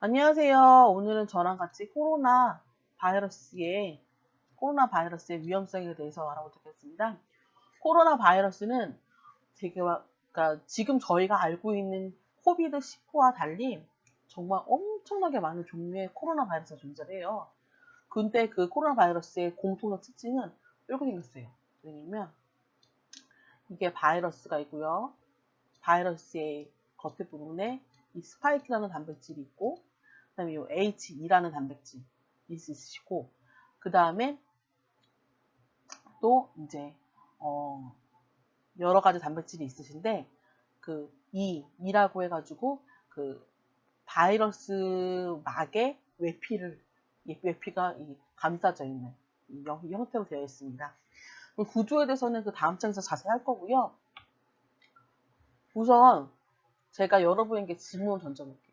안녕하세요. 오늘은 저랑 같이 코로나 바이러스의 위험성에 대해서 알아보도록 하겠습니다. 코로나 바이러스는 그러니까 지금 저희가 알고 있는 코비드19와 달리 정말 엄청나게 많은 종류의 코로나 바이러스가 존재해요. 근데 그 코로나 바이러스의 공통적 특징은 이렇게 생겼어요. 왜냐면 이게 바이러스가 있고요. 바이러스의 겉에 부분에 이 스파이크라는 단백질이 있고, 그 다음에 이 H2라는 단백질이 있으시고, 그 다음에 또 이제 여러 가지 단백질이 있으신데, 그 E라고 해가지고 그 바이러스 막의 외피가 감싸져 있는 이 형태로 되어 있습니다. 구조에 대해서는 그 다음 장에서 자세히 할 거고요. 우선 제가 여러분에게 질문을 던져볼게요.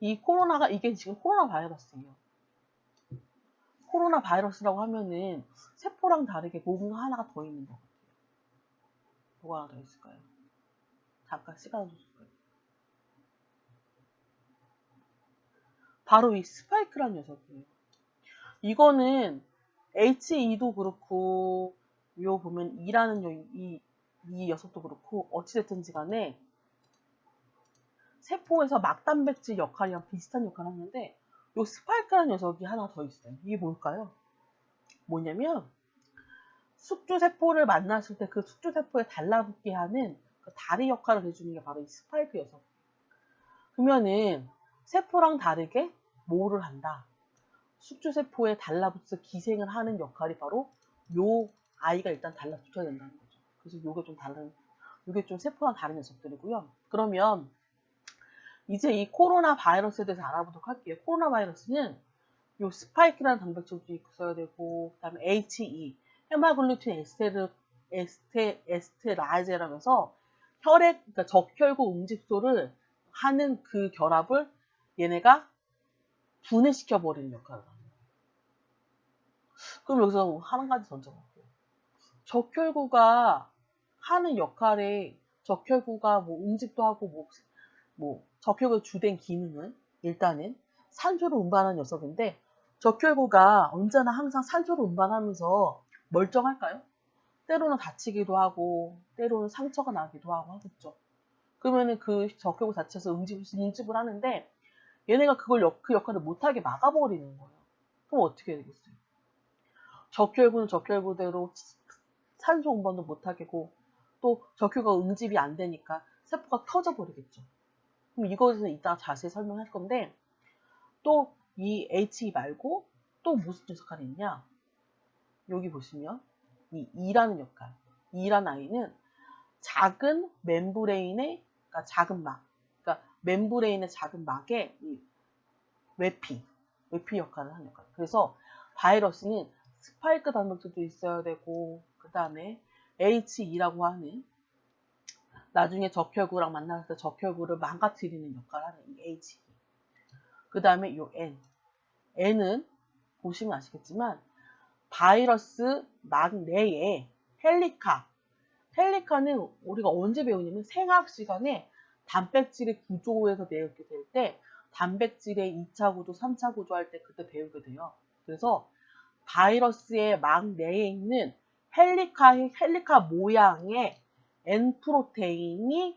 이게 지금 코로나 바이러스예요. 코로나 바이러스라고 하면은 세포랑 다르게 뭔가 하나가 더 있는 것 같아요. 뭐가 하나 더 있을까요? 잠깐 시간을 주실까요? 바로 이 스파이크란 녀석이에요. 이거는 H2도 그렇고, 요 보면 이 녀석도 그렇고, 어찌됐든지 간에 세포에서 막단백질 역할이랑 비슷한 역할을 하는데, 요 스파이크란 녀석이 하나 더 있어요. 이게 뭘까요? 뭐냐면, 숙주세포를 만났을 때 그 숙주세포에 달라붙게 하는 그 다리 역할을 해주는 게 바로 이 스파이크 녀석. 그러면은 세포랑 다르게 뭐를 한다? 숙주세포에 달라붙어 기생을 하는 역할이 바로 요 아이가 일단 달라붙어야 된다는 거죠. 그래서 요게 좀 세포랑 다른 녀석들이고요. 그러면 이제 이 코로나 바이러스에 대해서 알아보도록 할게요. 코로나 바이러스는 요 스파이크라는 단백질도 있어야 되고, 그 다음에 HE, 헤마글루틴 에스테라제라면서 그러니까 적혈구 응집소를 하는 그 결합을 얘네가 분해시켜버리는 역할을 합니다. 그럼 여기서 한 가지 던져볼게요. 적혈구가 하는 역할에 적혈구가 뭐 응집도 하고 적혈구의 주된 기능은 일단은 산소를 운반하는 녀석인데, 적혈구가 언제나 항상 산소를 운반하면서 멀쩡할까요? 때로는 다치기도 하고, 때로는 상처가 나기도 하고 하겠죠. 그러면은 그 적혈구 자체에서 응집을 하는데, 얘네가 그 역할을 못하게 막아버리는 거예요. 그럼 어떻게 되겠어요? 적혈구는 적혈구대로 산소 운반도 못하게고, 또 적혈구가 응집이 안 되니까 세포가 터져버리겠죠. 그럼 이거는 이따가 자세히 설명할 건데, 또 이 H 말고 또 무슨 역할이 있냐? 여기 보시면 이 E라는 역할. E라는 아이는 작은 멤브레인의, 그러니까 작은 막, 그러니까 멤브레인의 작은 막에 이 외피 역할을 하는 역할. 그래서 바이러스는 스파이크 단백질도 있어야 되고, 그 다음에 H2라고 하는 나중에 적혈구랑 만났을 때 적혈구를 망가뜨리는 역할을 하는 이 H. 그 다음에 요 N은 보시면 아시겠지만 바이러스 막 내에 헬리카는 우리가 언제 배우냐면 생학 시간에 단백질의 구조에서 배우게 될 때 단백질의 2차 구조, 3차 구조 할 때 그때 배우게 돼요. 그래서 바이러스의 막 내에 있는 헬리카 모양의 N 프로테인이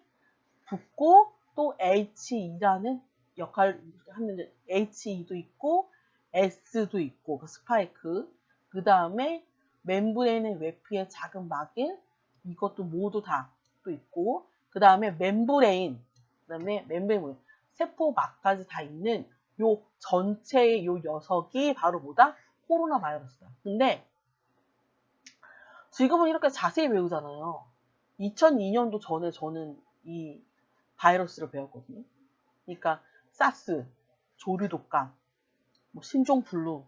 붙고, 또 H2라는 역할을 하는 H2도 있고 S도 있고 그 스파이크, 그 다음에 멤브레인의 외피의 작은 막일, 이것도 모두 다 또 있고, 그 다음에 멤브레인 세포 막까지 다 있는 요 전체의 요 녀석이 바로 뭐다? 코로나 바이러스다. 근데 지금은 이렇게 자세히 배우잖아요. 2002년도 전에 저는 이 바이러스를 배웠거든요. 그러니까 사스, 조류독감, 신종플루,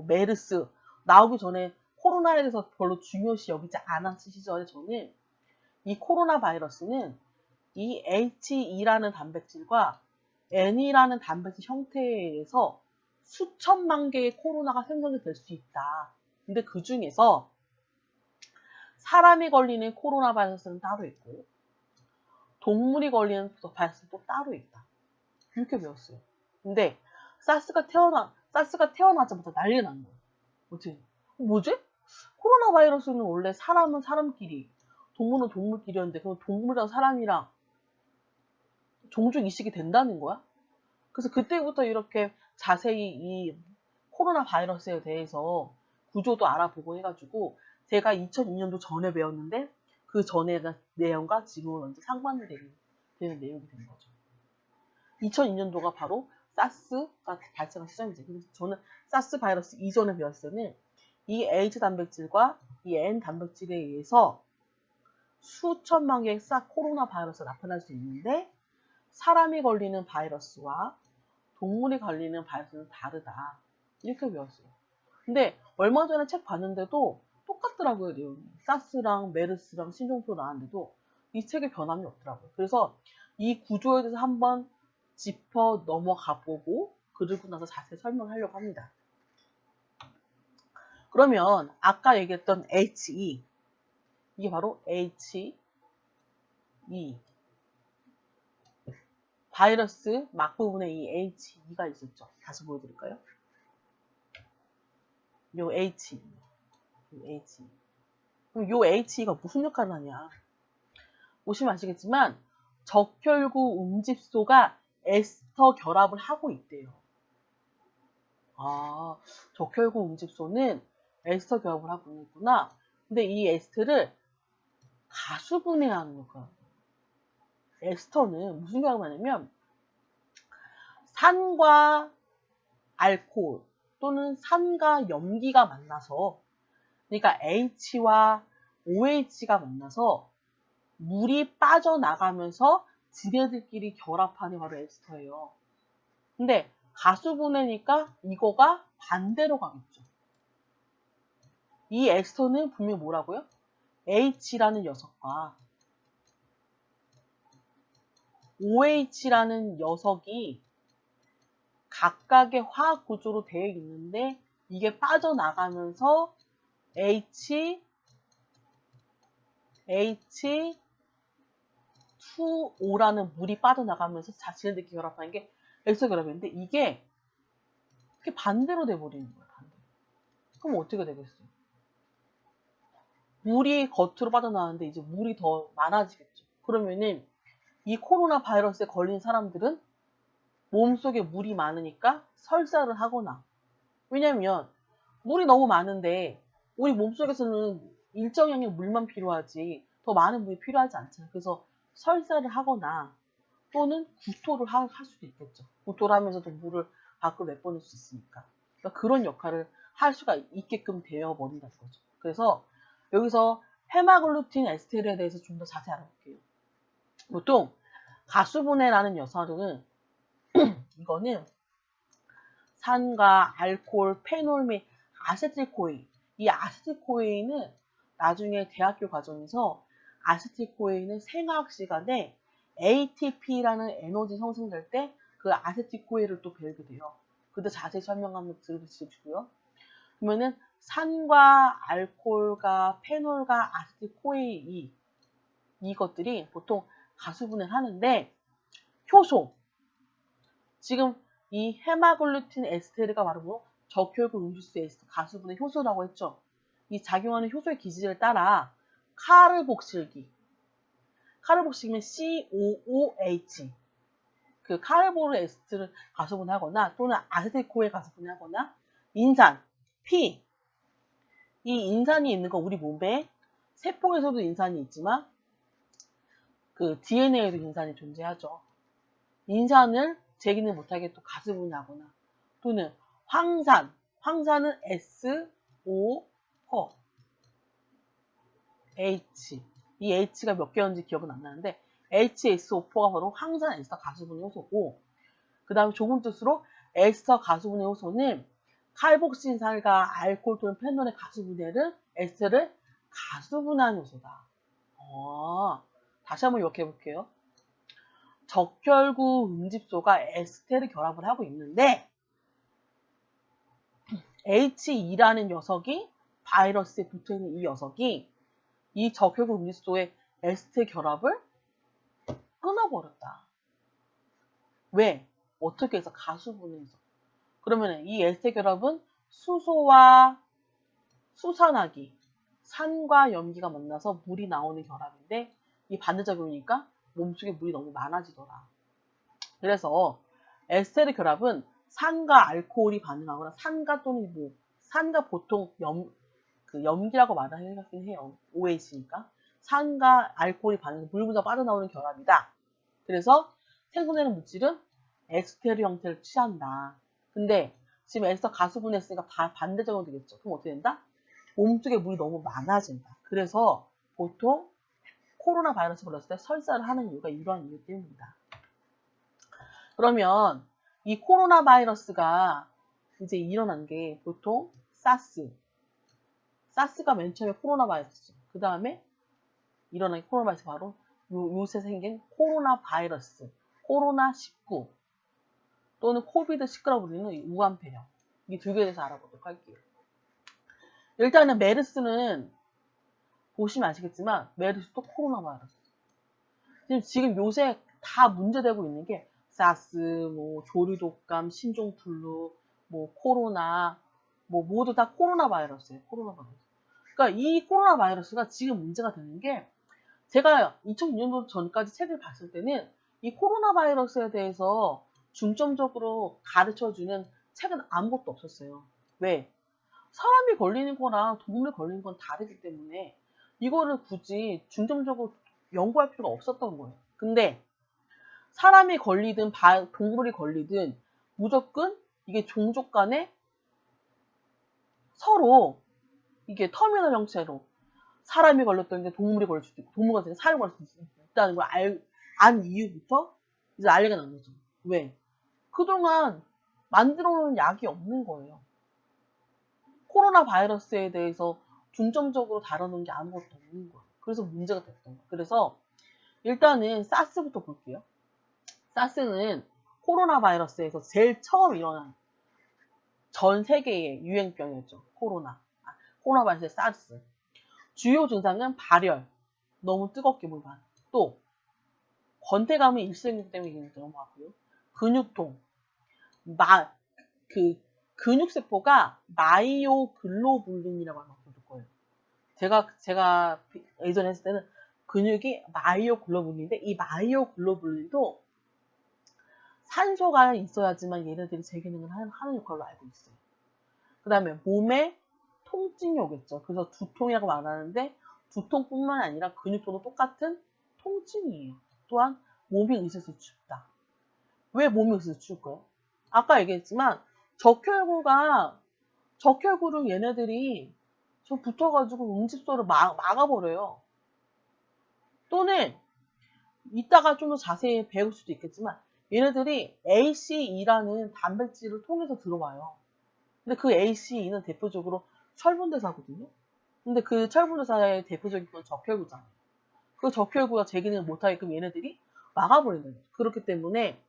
메르스 나오기 전에 코로나에 대해서 별로 중요시 여기지 않았을 시절에 저는 이 코로나 바이러스는 이 H2라는 단백질과 N이라는 단백질 형태에 의해서 수천만 개의 코로나가 생성이 될 수 있다. 근데 그 중에서 사람이 걸리는 코로나 바이러스는 따로 있고, 동물이 걸리는 바이러스는 또 따로 있다. 이렇게 배웠어요. 근데 사스가 태어나자마자 난리 난 거예요. 뭐지? 코로나 바이러스는 원래 사람은 사람끼리, 동물은 동물끼리였는데 그럼 동물이랑 사람이랑 종족 이식이 된다는 거야? 그래서 그때부터 이렇게 자세히 이 코로나 바이러스에 대해서 구조도 알아보고 해가지고 제가 2002년도 전에 배웠는데 그 전에 내용과 지금은 완전 상반되는 내용이 된 거죠. 2002년도가 바로 사스가 발생한 시점이죠. 그래서 저는 사스 바이러스 이전에 배웠을 때는 이 H 단백질과 이 N 단백질에 의해서 수천만 개의 코로나 바이러스가 나타날 수 있는데 사람이 걸리는 바이러스와 동물이 걸리는 바이러스는 다르다. 이렇게 배웠어요. 근데 얼마 전에 책 봤는데도 똑같더라고요, 내용이. 사스랑 메르스랑 신종플루 나왔는데도 이 책에 변함이 없더라고요. 그래서 이 구조에 대해서 한번 짚어 넘어가 보고 그러고 나서 자세히 설명하려고 합니다. 그러면 아까 얘기했던 HE, 이게 바로 HE, 바이러스 막부분에 이 HE가 있었죠. 다시 보여드릴까요? 요 HE. 그럼 요 HE가 무슨 역할을 하냐? 보시면 아시겠지만 적혈구 음집소가 에스터 결합을 하고 있대요. 아, 적혈구 음집소는 에스터 결합을 하고 있구나. 근데 이 에스터를 가수분해하는 거야. 에스터는 무슨 결합을 하냐면 산과 알코올 또는 산과 염기가 만나서, 그러니까 H와 OH가 만나서 물이 빠져나가면서 지네들끼리 결합하는 바로 에스터예요. 근데 가수분해니까 이거가 반대로 가겠죠. 이 에스터는 분명히 뭐라고요? H라는 녀석과 OH라는 녀석이 각각의 화학 구조로 되어 있는데 이게 빠져나가면서 H2O라는 물이 빠져나가면서 자신들끼리 결합하는 게 에스터 결합인데 이게 반대로 돼버리는 거예요. 반대로. 그럼 어떻게 되겠어요? 물이 겉으로 빠져나가는데 이제 물이 더 많아지겠죠. 그러면은 이 코로나 바이러스에 걸린 사람들은 몸속에 물이 많으니까 설사를 하거나, 왜냐면 물이 너무 많은데 우리 몸속에서는 일정량의 물만 필요하지 더 많은 물이 필요하지 않잖아요. 그래서 설사를 하거나 또는 구토를 할 수도 있겠죠. 구토를 하면서도 물을 밖으로 내보낼 수 있으니까. 그러니까 그런 역할을 할 수가 있게끔 되어버린다는 거죠. 그래서 여기서 헤마글루틴 에스테르에 대해서 좀 더 자세히 알아볼게요. 보통 가수분해라는 녀석은 이거는 산과 알코올, 페놀 및 아세틸코에인. 이 아세틸코에인은 나중에 대학교 과정에서 아세틸코에인은 생화학 시간에 ATP라는 에너지 형성될 때 그 아세틸코에인을 또 배우게 돼요. 그때 자세히 설명 한번 들어주시고요. 그러면은 산과 알코올과 페놀과 아세틸코에인 이것들이 보통 가수분해를 하는데 효소, 지금 이 헤마글루틴 에스테르가 바로 적혈구 음식수 에스터 가수분해 효소라고 했죠. 이 작용하는 효소의 기질을 따라 카르복실기, 카르복실기면 COOH, 그 카르보르 에스테르를 가수분해하거나 또는 아세틸코에 가수분해하거나 인산, 피, 이 인산이 있는 건 우리 몸에 세포에서도 인산이 있지만 그 DNA에도 인산이 존재하죠. 인산을 제기는 못하게 또 가수분해하거나 또는 황산은 SO4H, 이 H가 몇 개였는지 기억은 안 나는데 HSO4가 바로 황산 에스터 가수분해 효소고, 그 다음에 좁은 뜻으로 에스터 가수분해 효소는 칼복신산과 알코올 또는 페놀의 가수분해를 에스테를 가수분해하는 요소다. 다시 한번 기억해 볼게요. 적혈구 음집소가 에스테르 결합을 하고 있는데 H2라는 녀석이 바이러스에 붙어있는 이 녀석이 이 적혈구 음집소의 에스테르 결합을 끊어버렸다. 왜? 어떻게 해서 가수분해해서. 그러면 이 에스테 결합은 수소와 수산화기, 산과 염기가 만나서 물이 나오는 결합인데 이 반대작용이니까 몸속에 물이 너무 많아지더라. 그래서 에스테르 결합은 산과 알코올이 반응하거나 산과 또는 뭐 산과 보통 염기라고 말하긴 해요. OH니까 산과 알코올이 반응해서 물보다 빠져나오는 결합이다. 그래서 생성되는 물질은 에스테르 형태를 취한다. 근데 지금 에스터 가수분해했으니까 반대적으로 되겠죠. 그럼 어떻게 된다? 몸속에 물이 너무 많아진다. 그래서 보통 코로나 바이러스 걸렸을 때 설사를 하는 이유가 이러한 이유 때문이다. 그러면 이 코로나 바이러스가 이제 일어난 게 보통 사스가 맨 처음에 코로나 바이러스. 그 다음에 일어난 게 코로나 바이러스 바로 요새 생긴 코로나 바이러스, 코로나19 또는 코비드19라고 불리는 우한폐렴. 이 두 개에 대해서 알아보도록 할게요. 일단은 메르스는 보시면 아시겠지만 메르스도 코로나 바이러스. 지금 요새 다 문제되고 있는 게 사스, 뭐 조류독감, 신종플루, 뭐 코로나, 뭐 모두 다 코로나 바이러스예요. 코로나 바이러스. 그러니까 이 코로나 바이러스가 지금 문제가 되는 게 제가 2006년도 전까지 책을 봤을 때는 이 코로나 바이러스에 대해서 중점적으로 가르쳐주는 책은 아무것도 없었어요. 왜? 사람이 걸리는 거랑 동물이 걸리는 건 다르기 때문에 이거를 굳이 중점적으로 연구할 필요가 없었던 거예요. 근데 사람이 걸리든 동물이 걸리든 무조건 이게 종족 간에 서로 이게 터미널 형체로 사람이 걸렸던 게 동물이 걸릴 수도 있고 동물이 걸렸던 게 사람이 걸릴 수도 있다는 걸 안 이후부터 이제 난리가 난 거죠. 왜? 그동안 만들어 놓은 약이 없는 거예요. 코로나 바이러스에 대해서 중점적으로 다뤄놓은 게 아무것도 없는 거예요. 그래서 문제가 됐던 거예요. 그래서 일단은 사스부터 볼게요. 사스는 코로나 바이러스에서 제일 처음 일어난 전 세계의 유행병이었죠. 코로나 바이러스의 사스. 주요 증상은 발열, 너무 뜨겁게 물만, 또 권태감은 일시적이기 때문에 넘어가고요. 근육통, 근육세포가 마이오글로불린이라고 하는 걸 볼 거예요. 제가 예전에 했을 때는 근육이 마이오글로불린인데 이 마이오글로불린도 산소가 있어야지만 얘네들이 재기능을 하는 역할로 알고 있어요. 그 다음에 몸에 통증이 오겠죠. 그래서 두통이라고 말하는데 두통뿐만 아니라 근육통도 똑같은 통증이에요. 또한 몸이 으스스 춥다. 왜 몸이 으스스 추울까요? 아까 얘기했지만 적혈구를 얘네들이 좀 붙어가지고 응집소를 막아버려요. 또는 이따가 좀 더 자세히 배울 수도 있겠지만 얘네들이 ACE라는 단백질을 통해서 들어와요. 근데 그 ACE는 대표적으로 철분대사거든요. 근데 그 철분대사의 대표적인 건 적혈구잖아요. 그 적혈구가 제 기능을 못하게끔 얘네들이 막아버리는 거죠. 그렇기 때문에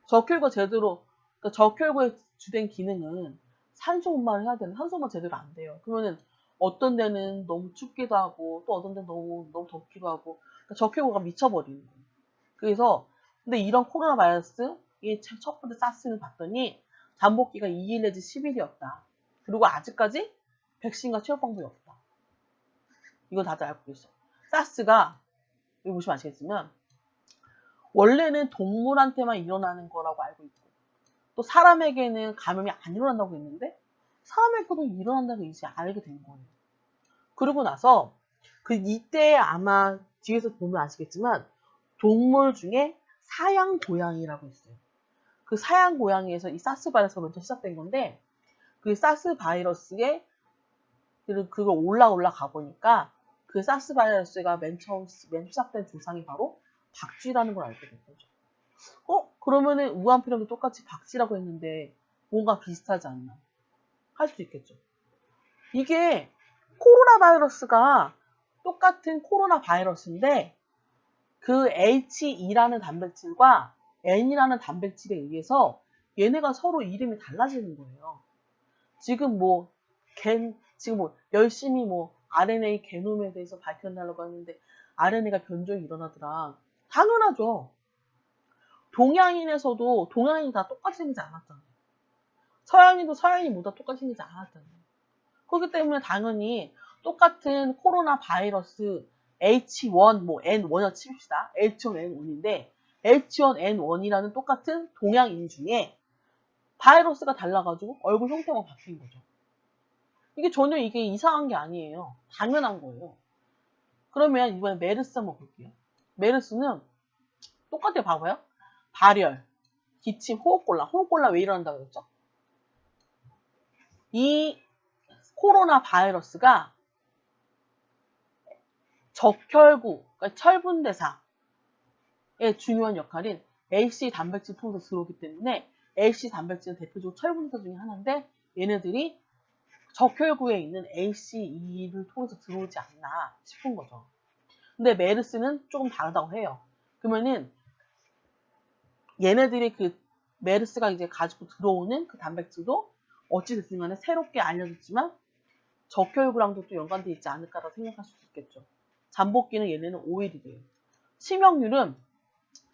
적혈구가 제대로, 그러니까 적혈구의 주된 기능은 산소 운반을 해야 되는 산소만 제대로 안 돼요. 그러면은 어떤 데는 너무 춥기도 하고 또 어떤 데는 너무 덥기도 하고 그러니까 적혈구가 미쳐버리는 거예요. 그래서 근데 이런 코로나 바이러스 첫 번째 사스를 봤더니 잠복기가 2일 내지 10일이었다. 그리고 아직까지 백신과 치료 방법이 없다. 이건 다들 알고 있어. 사스가 여기 보시면 아시겠지만 원래는 동물한테만 일어나는 거라고 알고 있고 또 사람에게는 감염이 안 일어난다고 했는데 사람에게도 일어난다고 이제 알게 된 거예요. 그러고 나서 이때 아마 뒤에서 보면 아시겠지만 동물 중에 사양 고양이라고 있어요. 그 사양 고양이에서 이 사스 바이러스가 먼저 시작된 건데 그 사스 바이러스에 그걸 올라가 보니까 그 사스 바이러스가 맨 시작된 증상이 바로 박쥐라는 걸 알게 된 거죠. 그러면은 우한폐렴도 똑같이 박쥐라고 했는데 뭔가 비슷하지 않나? 할 수 있겠죠. 이게 코로나 바이러스가 똑같은 코로나 바이러스인데 그 H2라는 단백질과 N이라는 단백질에 의해서 얘네가 서로 이름이 달라지는 거예요. 지금 열심히 RNA 게놈에 대해서 밝혀내려고 하는데 RNA가 변종이 일어나더라. 당연하죠. 동양인에서도 동양인이 다 똑같이 생기지 않았잖아요. 서양인도 서양인보다 똑같이 생기지 않았잖아요. 그렇기 때문에 당연히 똑같은 코로나 바이러스 H1, 뭐 N1을 칩시다. H1N1인데 H1N1이라는 똑같은 동양인 중에 바이러스가 달라가지고 얼굴 형태가 바뀐 거죠. 이게 전혀 이게 이상한 게 아니에요. 당연한 거예요. 그러면 이번에 메르스 한번 볼게요. 메르스는 똑같아요. 봐봐요. 발열, 기침, 호흡곤란. 호흡곤란 왜 일어난다고 그랬죠? 이 코로나 바이러스가 적혈구, 그러니까 철분대사의 중요한 역할인 LC 단백질 통해서 들어오기 때문에 LC 단백질은 대표적으로 철분대사 중에 하나인데 얘네들이 적혈구에 있는 ACE를 통해서 들어오지 않나 싶은 거죠. 근데 메르스는 조금 다르다고 해요. 그러면은 얘네들이 그 메르스가 이제 가지고 들어오는 그 단백질도 어찌됐든 간에 새롭게 알려졌지만 적혈구랑도 또 연관되어 있지 않을까라고 생각할 수 있겠죠. 잠복기는 얘네는 5일이래요. 치명률은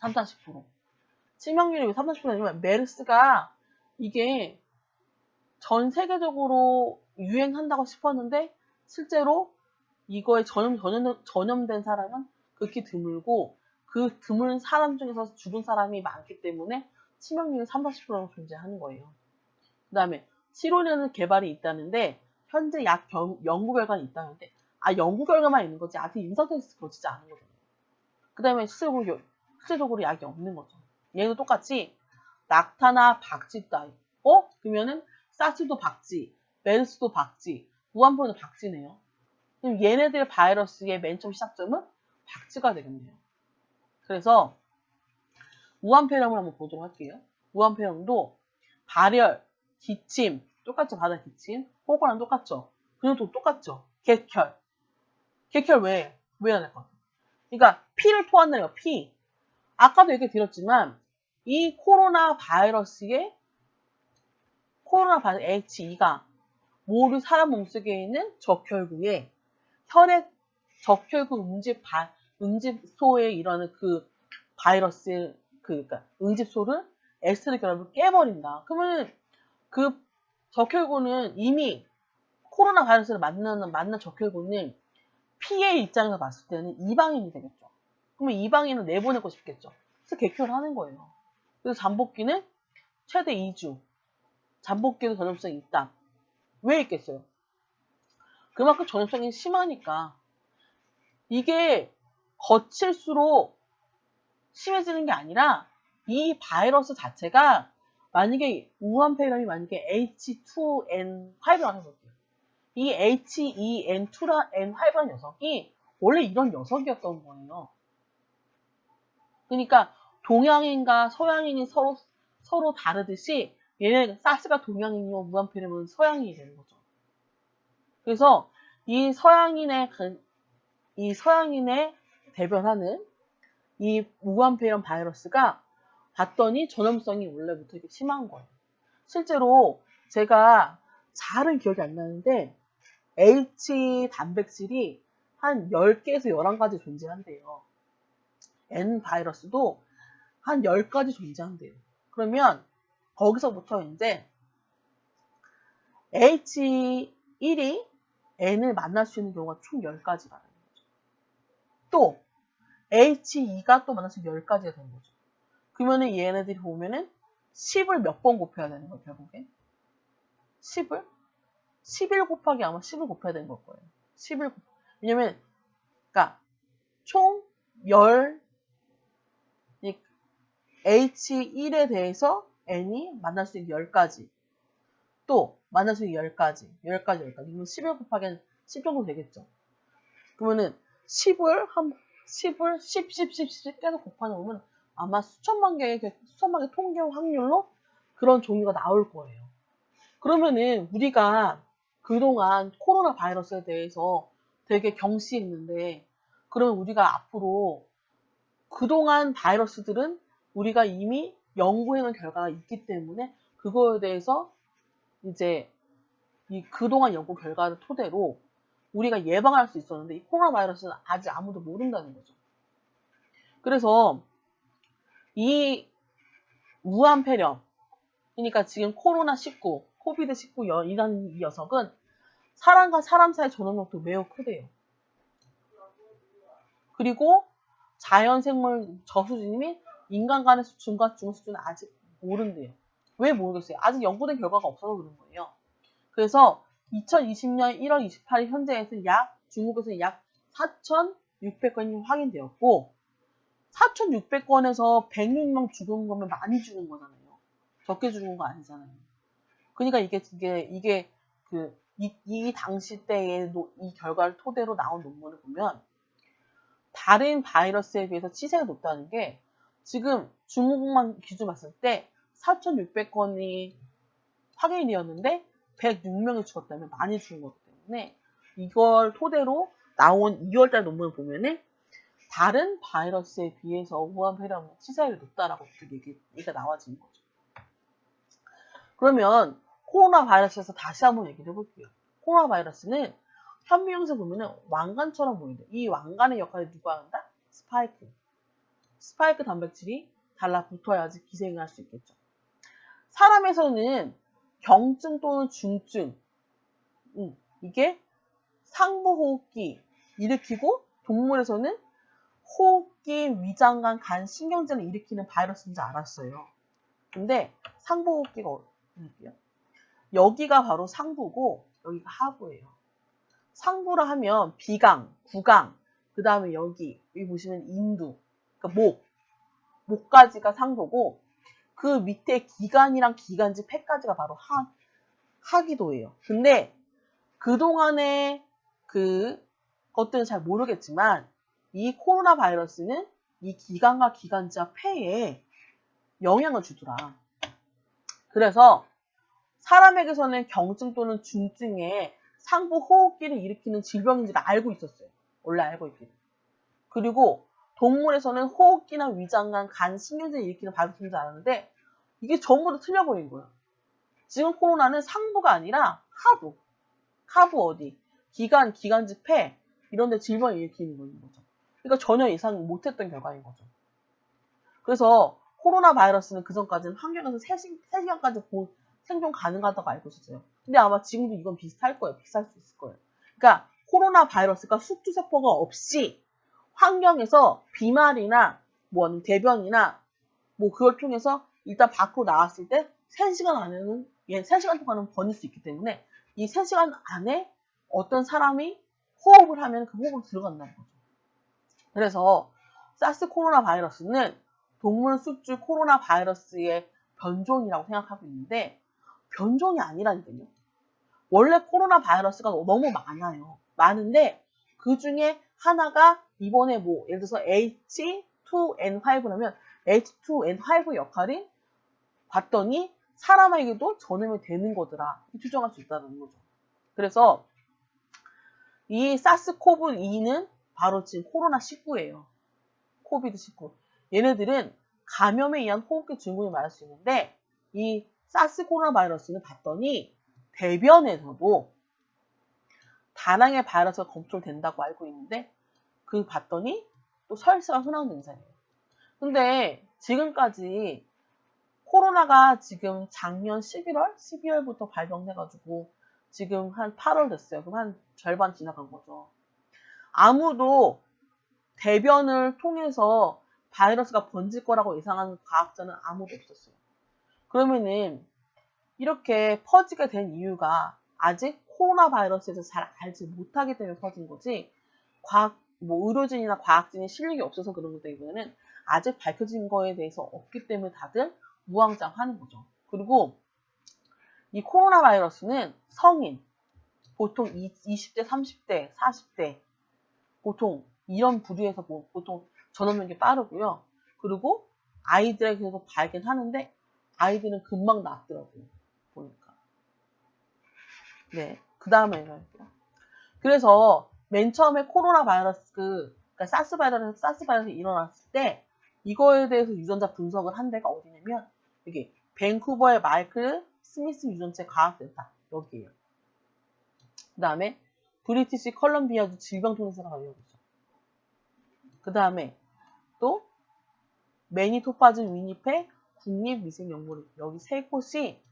30-40%. 치명률이 왜 30%냐면 메르스가 이게 전 세계적으로 유행한다고 싶었는데 실제로 이거에 전염된 사람은 극히 드물고 그 드문 사람 중에서 죽은 사람이 많기 때문에 치명률이 30-40%로 존재하는 거예요. 그 다음에 치료제는 개발이 있다는데 현재 연구 결과는 있다는데 연구 결과만 있는 거지 아직 임상 테스트 거치지 않은 거잖아요. 그 다음에 실제적으로 약이 없는 거죠. 얘도 똑같이 낙타나 박쥐 따위. 그러면은 사스도 박쥐, 메르스도 박쥐, 무한포는 박쥐네요. 그럼 얘네들 바이러스의 맨 처음 시작점은 박쥐가 되겠네요. 그래서 무한폐렴을 한번 보도록 할게요. 무한폐렴도 발열, 기침, 똑같죠? 바다 기침. 호흡곤란 똑같죠? 근육도 똑같죠? 객혈. 객혈 왜 해야 될 것 같아요? 그러니까 피를 토한다는 거, 피. 아까도 얘기 드렸지만 이 코로나 바이러스 H2가 모두 사람 몸속에 있는 적혈구에 혈액 적혈구 응집소에 일어나는 그 바이러스 그러니까 응집소를 에스테르 결합을 깨버린다. 그러면 그 적혈구는 이미 코로나 바이러스를 만난 적혈구는 피의 입장에서 봤을 때는 이방인이 되겠죠. 그러면 이방인은 내보내고 싶겠죠. 그래서 객혈을 하는 거예요. 그래서 잠복기는 최대 2주. 잠복기도 전염성이 있다. 왜 있겠어요? 그만큼 전염성이 심하니까. 이게 거칠수록 심해지는 게 아니라 이 바이러스 자체가 만약에 우한폐렴이 만약에 H2N5라는 거예요. 이 H2N5라는 녀석이 원래 이런 녀석이었던 거예요. 그러니까 동양인과 서양인이 서로 다르듯이 얘네 사스가 동양인이고 무한폐렴은 서양인이 되는 거죠. 그래서 이 서양인의 대변하는 이 무한폐렴 바이러스가 봤더니 전염성이 원래부터 이렇게 심한 거예요. 실제로 제가 잘은 기억이 안 나는데 H 단백질이 한 10개에서 11가지 존재한대요. N 바이러스도 한 10가지 존재한대요. 그러면 거기서부터 이제 H1이 N을 만날 수 있는 경우가 총 10가지라는 거죠. 또 H2가 또 만날 수 있는 10가지가 되는 거죠. 그러면은 얘네들이 보면은 10을 몇 번 곱해야 되는 거예요, 결국에. 10을? 11 곱하기 아마 10을 곱해야 되는 걸 거예요. 11 왜냐면, 그니까, 총 10, H1에 대해서 N이 만날 수 있는 10가지. 또, 만날 수 있는 10가지. 10가지. 그러면 11 곱하기 10 정도 되겠죠. 그러면은 10을 10 계속 곱하다 보면 아마 수천만 개의 통계 확률로 그런 종류가 나올 거예요. 그러면은 우리가 그동안 코로나 바이러스에 대해서 되게 경시했는데 그러면 우리가 앞으로 그동안 바이러스들은 우리가 이미 연구해놓은 결과가 있기 때문에 그거에 대해서 이제 이 그동안 연구 결과를 토대로 우리가 예방할 수 있었는데 이 코로나 바이러스는 아직 아무도 모른다는 거죠. 그래서 이 우한 폐렴, 그러니까 지금 코로나19, 코비드19이라는 이 녀석은 사람과 사람 사이 전염력도 매우 크대요. 그리고 자연생물 저수지 및 인간 간의 중과 중수준은 아직 모른대요. 왜 모르겠어요? 아직 연구된 결과가 없어서 그런 거예요. 그래서 2020년 1월 28일 현재에서 중국에서 약 4,600건이 확인되었고 4,600건에서 106명 죽은 거면 많이 죽은 거잖아요. 적게 죽은 거 아니잖아요. 그러니까 이 당시 때의 이 결과를 토대로 나온 논문을 보면 다른 바이러스에 비해서 치사가 높다는 게 지금 중국만 기준 봤을 때 4,600건이 확인이 되었는데 106명이 죽었다면 많이 죽은 거기 때문에 이걸 토대로 나온 2월달 논문을 보면은 다른 바이러스에 비해서 우한 폐렴 치사율이 높다라고 얘기가 나와지는 거죠. 그러면 코로나 바이러스에서 다시 한번 얘기를 해볼게요. 코로나 바이러스는 현미경에서 보면은 왕관처럼 보이는데 이 왕관의 역할을 누가 한다? 스파이크 단백질이 달라붙어야지 기생을 할 수 있겠죠. 사람에서는 경증 또는 중증 이게 상부호흡기 일으키고 동물에서는 호흡기, 위장관, 간, 신경제를 일으키는 바이러스인지 알았어요. 근데 상부호흡기가 어디예요? 여기가 바로 상부고 여기가 하부예요. 상부라 하면 비강, 구강, 그 다음에 여기 보시면 인두, 그러니까 목까지가 상부고 그 밑에 기관이랑 기관지 폐까지가 바로 하기도예요. 근데 그동안의 것들은 잘 모르겠지만 이 코로나 바이러스는 이 기관과 기관지와 폐에 영향을 주더라. 그래서 사람에게서는 경증 또는 중증의 상부 호흡기를 일으키는 질병인지를 알고 있었어요. 원래 알고 있기는. 그리고 동물에서는 호흡기나 위장관, 간, 신경제를 일으키는 바이러스인 줄 알았는데 이게 전부 다 틀려버린 거예요. 지금 코로나는 상부가 아니라 하부 어디? 기관, 기관지, 폐 이런 데 질병을 일으키는 거죠. 그러니까 전혀 예상 못했던 결과인 거죠. 그래서 코로나 바이러스는 그전까지는 환경에서 3시간까지 생존 가능하다고 알고 있었어요. 근데 아마 지금도 이건 비슷할 거예요. 비슷할 수 있을 거예요. 그러니까 코로나 바이러스가 숙주세포가 없이 환경에서 비말이나 뭐 대변이나 뭐 그걸 통해서 일단 밖으로 나왔을 때 3시간 안에는 3시간 동안은 버닐 수 있기 때문에 이 3시간 안에 어떤 사람이 호흡을 하면 그 호흡으로 들어간다는 거죠. 그래서 사스 코로나 바이러스는 동물 숙주 코로나 바이러스의 변종이라고 생각하고 있는데 변종이 아니라니까요. 원래 코로나 바이러스가 너무 많아요. 많은데 그 중에 하나가 이번에 예를 들어서 H2N5라면 H2N5 역할이 봤더니 사람에게도 전염이 되는 거더라. 추정할 수 있다는 거죠. 그래서 이 사스코브2는 바로 지금 코로나19예요. 코비드19. 얘네들은 감염에 의한 호흡기 증후군을 말할 수 있는데 이 사스 코로나 바이러스는 봤더니 대변에서도 다량의 바이러스가 검출된다고 알고 있는데 그 봤더니 또 설사가 흔한 증상이에요. 근데 지금까지 코로나가 지금 작년 12월부터 발병돼가지고 지금 한 8월 됐어요. 그럼 한 절반 지나간 거죠. 아무도 대변을 통해서 바이러스가 번질 거라고 예상하는 과학자는 아무도 없었어요. 그러면은 이렇게 퍼지게 된 이유가 아직 코로나 바이러스에서 잘 알지 못하기 때문에 퍼진 거지 의료진이나 과학진이 실력이 없어서 그런 것들이보다는 아직 밝혀진 거에 대해서 없기 때문에 다들 우왕좌왕하는 거죠. 그리고 이 코로나 바이러스는 성인, 보통 20대, 30대, 40대 보통 이런 부류에서 보통 전염력이 빠르고요. 그리고 아이들에게서 발견하는데 아이들은 금방 낫더라고요. 보니까. 네, 그 다음에 할게요. 그래서 맨 처음에 코로나 바이러스, 그러니까 사스 바이러스 일어났을 때 이거에 대해서 유전자 분석을 한 데가 어디냐면 여기 밴쿠버의 마이클 스미스 유전체 과학센터 여기에요. 그 다음에 브리티시 컬럼비아주 질병통제소가 여기죠. 그 다음에 또 매니토바주 위니페 국립위생연구원 여기 세 곳이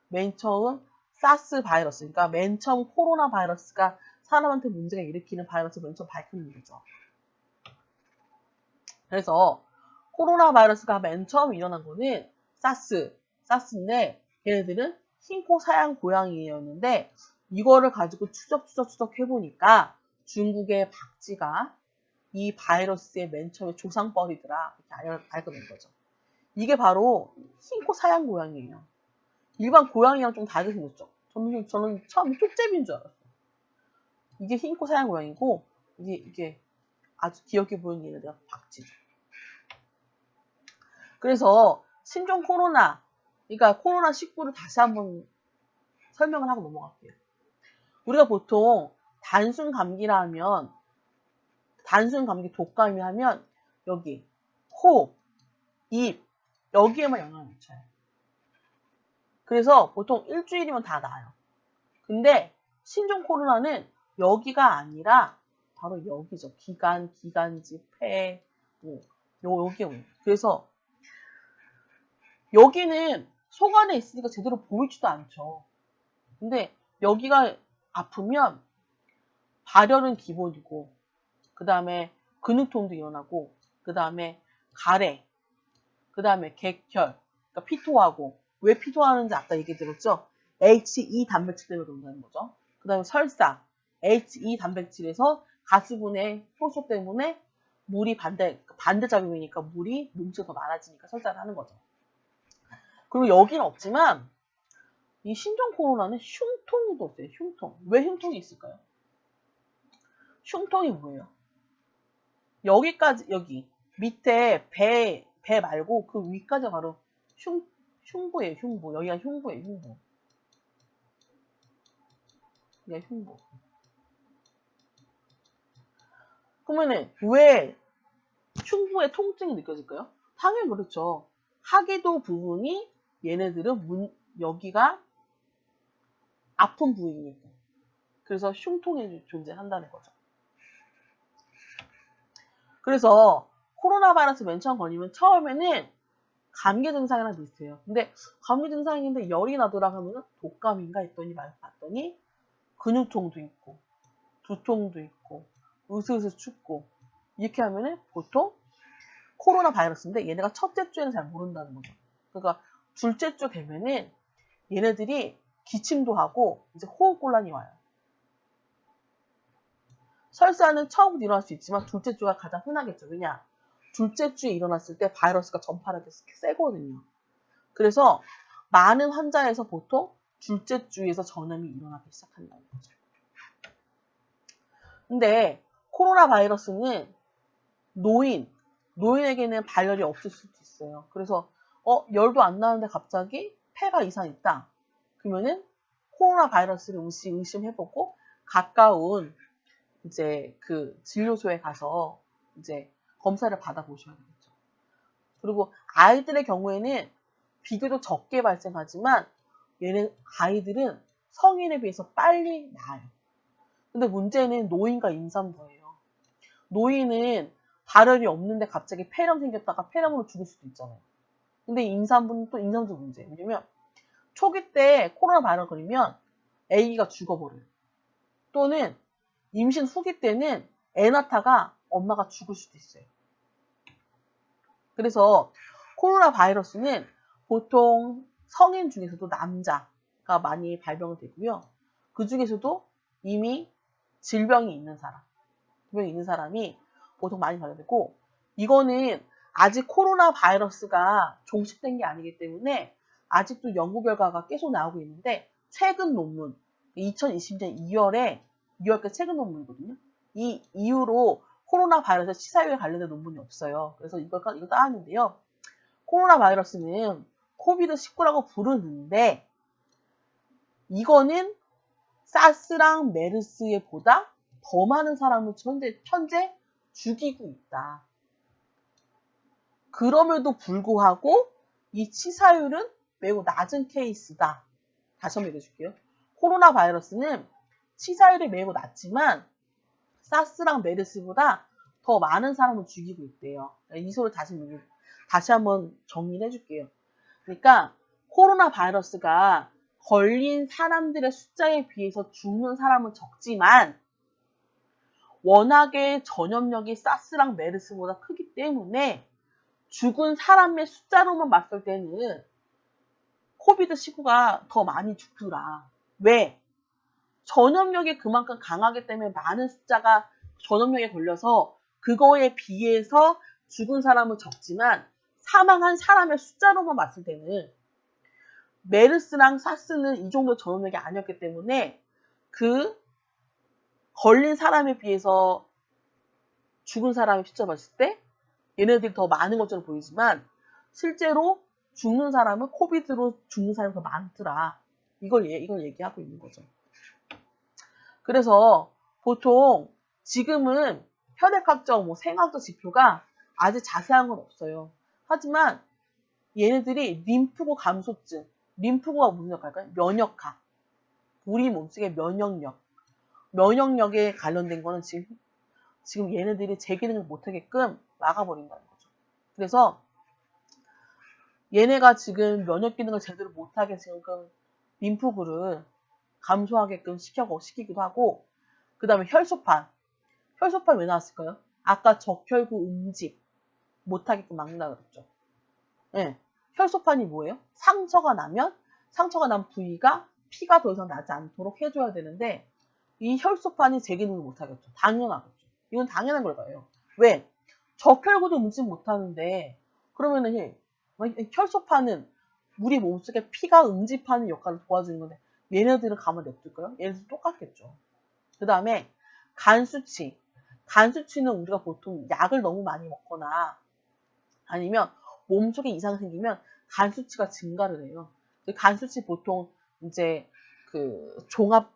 맨 처음 사스 바이러스, 그러니까 맨 처음 코로나 바이러스가 사람한테 문제가 일으키는 바이러스 맨 처음 밝히는 거죠. 그래서 코로나 바이러스가 맨 처음 일어난 거는 사스인데 얘네들은 흰코 사양 고양이였는데 이거를 가지고 추적 해보니까 중국의 박쥐가 이 바이러스의 맨 처음에 조상뻘이더라 이렇게 알게 된 거죠. 이게 바로 흰코 사양 고양이에요. 일반 고양이랑 좀 다르게 생겼죠. 저는 처음에 쪽제비인 줄 알았어요. 이게 흰코 사양 고양이고 이게 아주 귀엽게 보이는 얘네가 박쥐죠. 그래서 신종 코로나, 그러니까 코로나19를 다시 한번 설명을 하고 넘어갈게요. 우리가 보통 단순 감기라 하면, 단순 감기 독감이 하면 여기 코, 입 여기에만 영향을 미쳐요. 그래서 보통 일주일이면 다 나아요. 근데 신종 코로나는 여기가 아니라 바로 여기죠. 기관, 기관지, 폐, 여기에 오는. 그래서 여기는 속 안에 있으니까 제대로 보이지도 않죠. 근데 여기가 아프면 발열은 기본이고, 그 다음에 근육통도 일어나고, 그 다음에 가래, 그 다음에 객혈, 그러니까 피토하고, 왜 피토하는지 아까 얘기 들었죠? HE 단백질 때문에 그런다는 거죠. 그 다음에 설사, HE 단백질에서 가수분해 효소 때문에 물이 반대작용이니까 물이 뭉쳐서 더 많아지니까 설사를 하는 거죠. 그리고 여기는 없지만 이 신종 코로나는 흉통도 없어요. 흉통. 왜 흉통이 있을까요? 흉통이 뭐예요? 여기까지 여기 밑에 배 말고 그 위까지 바로 흉부예요. 흉부. 여기가 흉부예요. 흉부. 여기가 흉부. 그러면은 왜 흉부에 통증이 느껴질까요? 당연히 그렇죠. 하계도 부분이 얘네들은 여기가 아픈 부위니까. 그래서 흉통이 존재한다는 거죠. 그래서 코로나 바이러스 맨 처음 걸리면 처음에는 감기 증상이랑 비슷해요. 근데 감기 증상인데 열이 나더라 하면 독감인가 했더니 봤더니 근육통도 있고 두통도 있고 으스으스 춥고 이렇게 하면은 보통 코로나 바이러스인데 얘네가 첫째 주에는 잘 모른다는 거죠. 그러니까 둘째 주 되면은 얘네들이 기침도 하고 이제 호흡곤란이 와요. 설사는 처음부터 일어날 수 있지만 둘째 주가 가장 흔하겠죠. 왜냐? 둘째 주에 일어났을 때 바이러스가 전파력이 세거든요. 그래서 많은 환자에서 보통 둘째 주에서 전염이 일어나기 시작한다는 거죠. 근데 코로나 바이러스는 노인에게는 발열이 없을 수도 있어요. 그래서 열도 안 나는데 갑자기 폐가 이상 있다. 그러면은 코로나 바이러스를 의심해보고 가까운 이제 그 진료소에 가서 이제 검사를 받아보셔야 되겠죠. 그리고 아이들의 경우에는 비교적 적게 발생하지만 아이들은 성인에 비해서 빨리 나아요. 근데 문제는 노인과 임산부예요. 노인은 발열이 없는데 갑자기 폐렴 생겼다가 폐렴으로 죽을 수도 있잖아요. 근데 임산부는 또 임산부 문제예요. 왜냐면 초기 때 코로나 바이러스 걸리면 아기가 죽어버려요. 또는 임신 후기 때는 애 낳다가 엄마가 죽을 수도 있어요. 그래서 코로나 바이러스는 보통 성인 중에서도 남자가 많이 발병이 되고요. 그 중에서도 이미 질병이 있는 사람이 보통 많이 발병되고, 이거는 아직 코로나 바이러스가 종식된 게 아니기 때문에 아직도 연구 결과가 계속 나오고 있는데, 최근 논문, 2020년 2월까지 최근 논문이거든요. 이 이후로 코로나 바이러스 치사율에 관련된 논문이 없어요. 그래서 이거 따왔는데요. 코로나 바이러스는 코비드19라고 부르는데, 이거는 사스랑 메르스에 보다 더 많은 사람을 현재 죽이고 있다. 그럼에도 불구하고 이 치사율은 매우 낮은 케이스다. 다시 한번 얘기해 줄게요. 코로나 바이러스는 치사율이 매우 낮지만 사스랑 메르스보다 더 많은 사람을 죽이고 있대요. 이 소를 다시 한번 정리를 해줄게요. 그러니까 코로나 바이러스가 걸린 사람들의 숫자에 비해서 죽는 사람은 적지만 워낙에 전염력이 사스랑 메르스보다 크기 때문에 죽은 사람의 숫자로만 봤을 때는 코비드19가 더 많이 죽더라. 왜? 전염력이 그만큼 강하기 때문에 많은 숫자가 전염력에 걸려서 그거에 비해서 죽은 사람은 적지만 사망한 사람의 숫자로만 봤을 때는 메르스랑 사스는 이 정도 전염력이 아니었기 때문에 그 걸린 사람에 비해서 죽은 사람의 숫자 봤을 때 얘네들이 더 많은 것처럼 보이지만 실제로 죽는 사람은 코비드로 죽는 사람이 더 많더라. 이걸 얘기하고 있는 거죠. 그래서 보통 지금은 혈액학적, 생학적 지표가 아직 자세한 건 없어요. 하지만 얘네들이 림프구 감소증, 림프구가 무슨 역할일까요? 면역학, 우리 몸속의 면역력에 관련된 거는 지금 얘네들이 제 기능을 못하게끔 막아버린다는 거죠. 그래서 얘네가 지금 면역 기능을 제대로 못하게 지금 림프구를 감소하게끔 시키기도 하고, 그 다음에 혈소판 왜 나왔을까요? 아까 적혈구 응집 못하게끔 막는다 그랬죠. 네. 혈소판이 뭐예요? 상처가 난 부위가 피가 더 이상 나지 않도록 해줘야 되는데 이 혈소판이 제 기능을 못하겠죠. 당연하겠죠. 이건 당연한 걸까요? 왜? 적혈구도 응집 못하는데 그러면은 혈소판은 우리 몸속에 피가 응집하는 역할을 도와주는 건데 얘네들은 가만 냅둘까요? 얘네들 똑같겠죠. 그 다음에 간수치는 우리가 보통 약을 너무 많이 먹거나 아니면 몸속에 이상이 생기면 간수치가 증가를 해요. 간수치 보통 이제 종합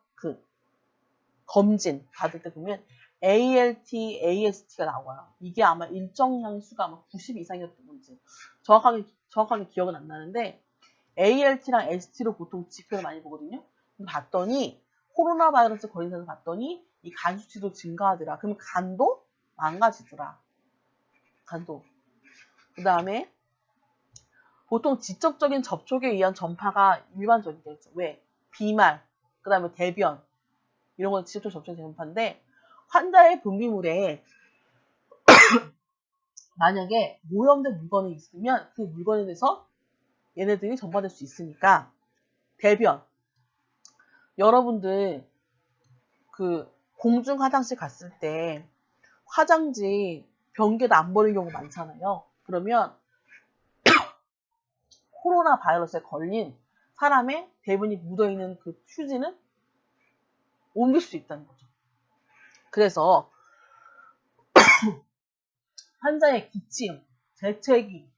검진 받을 때 보면 ALT, AST가 나와요. 이게 아마 일정량 수가 아마 90 이상이었던 건지 정확하게 기억은 안 나는데 ALT랑 ST로 보통 지표를 많이 보거든요. 봤더니 코로나 바이러스 걸린 사람 봤더니 이 간 수치도 증가하더라. 그럼 간도 망가지더라. 간도. 그 다음에 보통 직접적인 접촉에 의한 전파가 일반적이겠죠. 왜? 비말, 그 다음에 대변 이런 건 직접적 접촉의 전파인데 환자의 분비물에 만약에 오염된 물건이 있으면 그 물건에 대해서 얘네들이 전파될 수 있으니까 대변 여러분들 공중 화장실 갔을 때 화장지 변기에다 안 버리는 경우가 많잖아요. 그러면 코로나 바이러스에 걸린 사람의 대변이 묻어있는 그 휴지는 옮길 수 있다는 거죠. 그래서 환자의 기침, 재채기,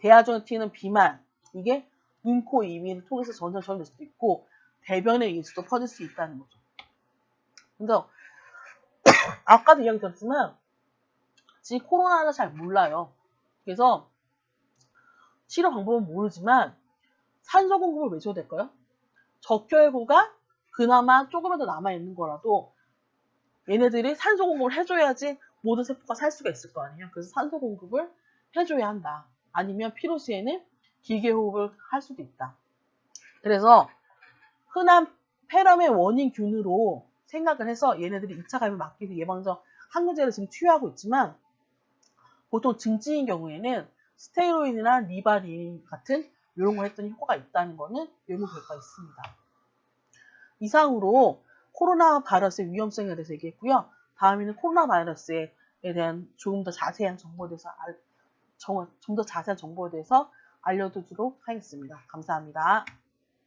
대화 중에 튀는 비말 이게 눈, 코, 입을 통해서 전염될 수도 있고 대변에 의해서도 퍼질 수 있다는 거죠. 그래서 아까도 이야기 드렸지만 지금 코로나를 잘 몰라요. 그래서 치료 방법은 모르지만 산소 공급을 왜 줘야 될까요? 적혈구가 그나마 조금이라도 남아있는 거라도 얘네들이 산소 공급을 해줘야지 모든 세포가 살 수가 있을 거 아니에요. 그래서 산소 공급을 해줘야 한다. 아니면 필요시에는 기계호흡을 할 수도 있다. 그래서 흔한 폐렴의 원인균으로 생각을 해서 얘네들이 2차 감염을 막기 위해 예방적 항생제를 지금 투여하고 있지만 보통 증증인 경우에는 스테로이드나 리바린 같은 이런 걸 했더니 효과가 있다는 거는 연구 결과가 있습니다. 이상으로 코로나 바이러스의 위험성에 대해서 얘기했고요. 다음에는 코로나 바이러스에 대한 좀 더 자세한 정보에 대해서 알려드리도록 하겠습니다. 감사합니다.